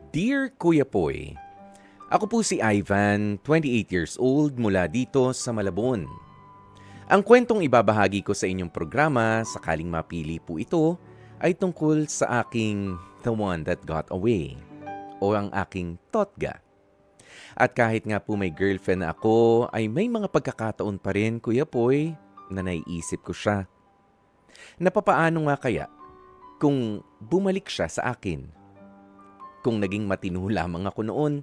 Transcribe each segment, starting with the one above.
Dear Kuya Poy, ako po si Ivan, 28 years old mula dito sa Malabon. Ang kwentong ibabahagi ko sa inyong programa, sakaling mapili po ito, ay tungkol sa aking The One That Got Away o ang aking Totga. At kahit nga po may girlfriend na ako, ay may mga pagkakataon pa rin, Kuya Poy, na naiisip ko siya. Napapaano nga kaya kung bumalik siya sa akin? Kung naging matino lamang ako noon,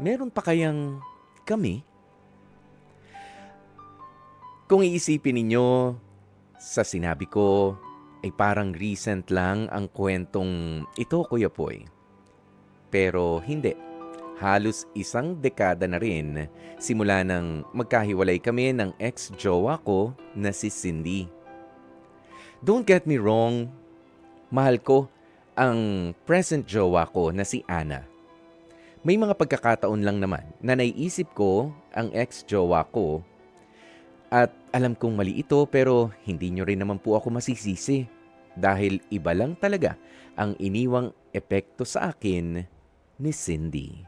meron pa kayang kami? Kung iisipin ninyo, sa sinabi ko, ay parang recent lang ang kwentong ito, Kuya Poy. Pero hindi. Halos isang dekada na rin simula nang magkahiwalay kami ng ex-jowa ko na si Cindy. Don't get me wrong, mahal ko ang present jowa ko na si Ana. May mga pagkakataon lang naman na naiisip ko ang ex-jowa ko at alam kong mali ito pero hindi nyo rin naman po ako masisisi dahil iba lang talaga ang iniwang epekto sa akin ni Cindy.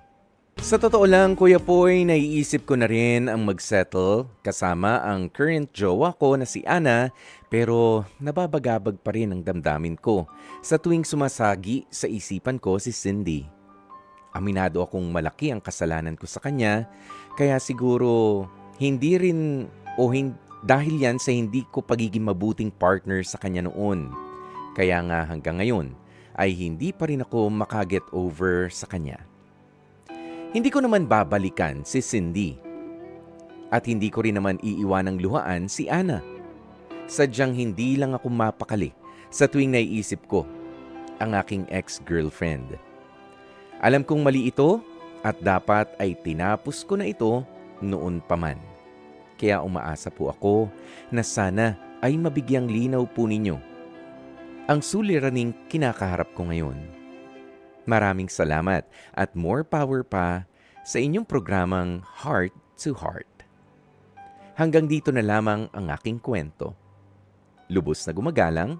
Sa totoo lang, Kuya Poy, naiisip ko na rin ang mag-settle kasama ang current jowa ko na si Ana pero nababagabag pa rin ang damdamin ko sa tuwing sumasagi sa isipan ko si Cindy. Aminado akong malaki ang kasalanan ko sa kanya kaya siguro hindi rin dahil yan sa hindi ko pagiging mabuting partner sa kanya noon. Kaya nga hanggang ngayon ay hindi pa rin ako makaget over sa kanya. Hindi ko naman babalikan si Cindy. At hindi ko rin naman iiwanang luhaan si Ana. Sadyang hindi lang ako mapakali sa tuwing naiisip ko ang aking ex-girlfriend. Alam kong mali ito at dapat ay tinapos ko na ito noon pa man. Kaya umaasa po ako na sana ay mabigyang linaw po ninyo ang suliraning kinakaharap ko ngayon. Maraming salamat at more power pa sa inyong programang Heart to Heart. Hanggang dito na lamang ang aking kwento. Lubos na gumagalang,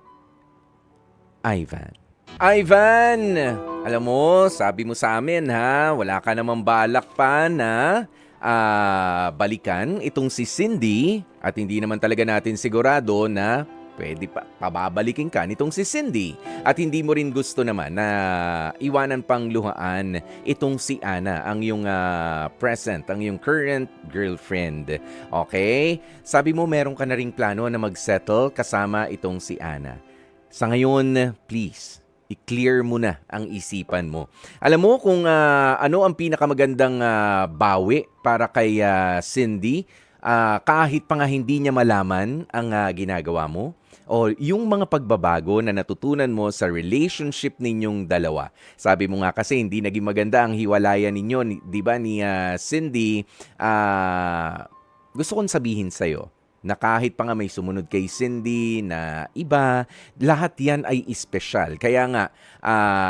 Ivan. Ivan! Alam mo, sabi mo sa amin ha, wala ka namang balak pa na balikan itong si Cindy at hindi naman talaga natin sigurado na pwede pa pababalikin ka nitong si Cindy at hindi mo rin gusto naman na iwanan pang luhaan itong si Ana, ang iyong present, ang iyong current girlfriend. Okay? Sabi mo meron ka na ring plano na mag-settle kasama itong si Ana. Sa ngayon, please, i-clear mo na ang isipan mo. Alam mo kung ano ang pinakamagandang bawi para kay Cindy, kahit pa nga hindi niya malaman ang ginagawa mo, o yung mga pagbabago na natutunan mo sa relationship ninyong dalawa. Sabi mo nga kasi hindi naging maganda ang hiwalayan ninyo, di ba, ni Cindy. Gusto kong sabihin sa'yo na kahit pa nga may sumunod kay Cindy na iba, lahat yan ay espesyal. Kaya nga,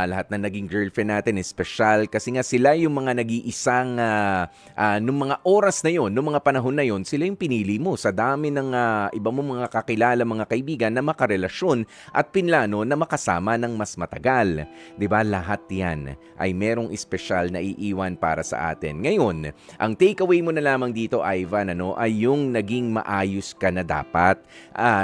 lahat na naging girlfriend natin espesyal kasi nga sila yung mga nag-iisang, nung mga oras na yon, nung mga panahon na yon, sila yung pinili mo sa dami ng iba mo mga kakilala, mga kaibigan na makarelasyon at pinlano na makasama ng mas matagal. 'Di ba? Lahat yan ay merong espesyal na iiwan para sa atin. Ngayon, ang takeaway mo na lamang dito, Ivan, ay yung naging maayos ka na dapat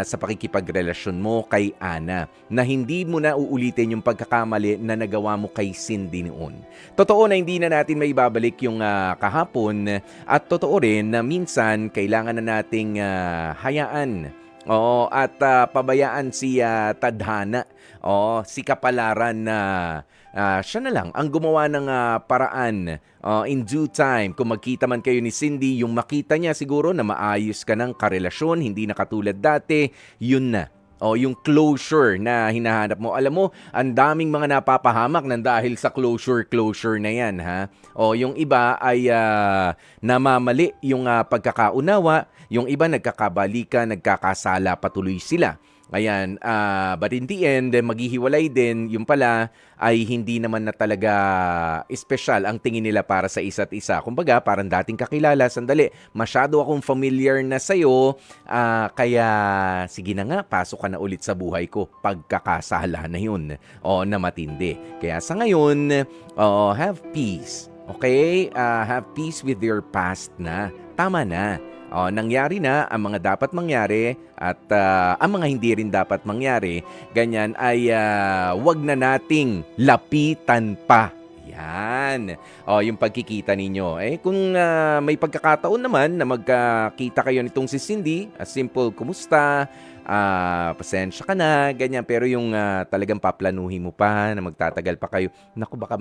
sa pakikipagrelasyon mo kay Ana na hindi mo na uulitin yung pagkakamali na nagawa mo kay Cindy noon. Totoo na hindi na natin maibabalik yung kahapon at totoo rin na minsan kailangan na nating hayaan at pabayaan si tadhana, si kapalaran na siya na lang ang gumawa ng paraan in due time. Kung magkita man kayo ni Cindy, yung makita niya siguro na maayos ka ng karelasyon, hindi na katulad dati, yun na. Yung closure na hinahanap mo. Alam mo, ang daming mga napapahamak nang dahil sa closure na yan, ha? Yung iba ay namamali yung pagkakaunawa, yung iba nagkakabalikan, nagkakasala patuloy sila. Ayan, but in the end, maghihiwalay din. Yung pala ay hindi naman na talaga espesyal ang tingin nila para sa isa't isa. Kumbaga, parang dating kakilala, sandali, masyado akong familiar na sa'yo, kaya sige na nga, pasok ka na ulit sa buhay ko. Pagkakasala na yun, na matindi. Kaya sa ngayon, have peace. Okay? Have peace with your past na. Tama na. Nangyari na ang mga dapat mangyari at ang mga hindi rin dapat mangyari, ganyan ay wag na nating lapitan pa. Yan. Yung pagkikita ninyo. Kung may pagkakataon naman na magkakita kayo nitong si Cindy, a simple kumusta, pasensya ka na, ganyan. Pero yung talagang paplanuhin mo pa na magtatagal pa kayo, naku, baka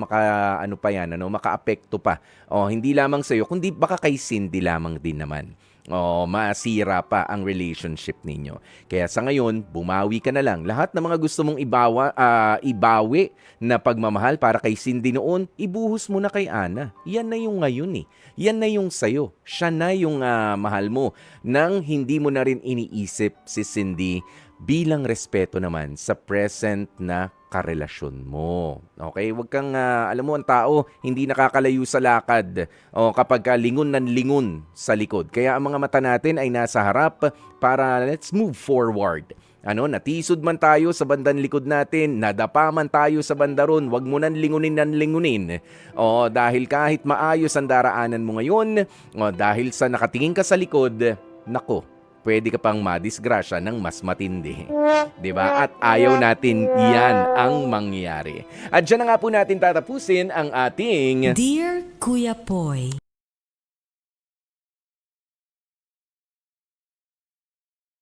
ano pa yan, maka-apekto pa. Hindi lamang sa'yo, kundi baka kay Cindy lamang din naman. Masira pa ang relationship ninyo. Kaya sa ngayon, bumawi ka na lang. Lahat ng mga gusto mong ibawi na pagmamahal para kay Cindy noon, ibuhos mo na kay Ana. Yan na yung ngayon eh. Yan na yung sayo. Siya na yung mahal mo. Nang hindi mo na rin iniisip si Cindy bilang respeto naman sa present na karelasyon mo. Okay? Huwag kang, alam mo, ang tao, hindi nakakalayo sa lakad kapag lingon ng lingon sa likod. Kaya ang mga mata natin ay nasa harap para let's move forward. Natisod man tayo sa bandang likod natin, nadapa man tayo sa bandaron, wag mo nang lingunin ng lingunin. Dahil kahit maayos ang daraanan mo ngayon, dahil sa nakatingin ka sa likod, nako, pwede ka pang madisgrasya ng mas matindi. 'Di ba? At ayaw natin yan ang mangyari. At dyan na nga po natin tatapusin ang ating Dear Kuya Poy,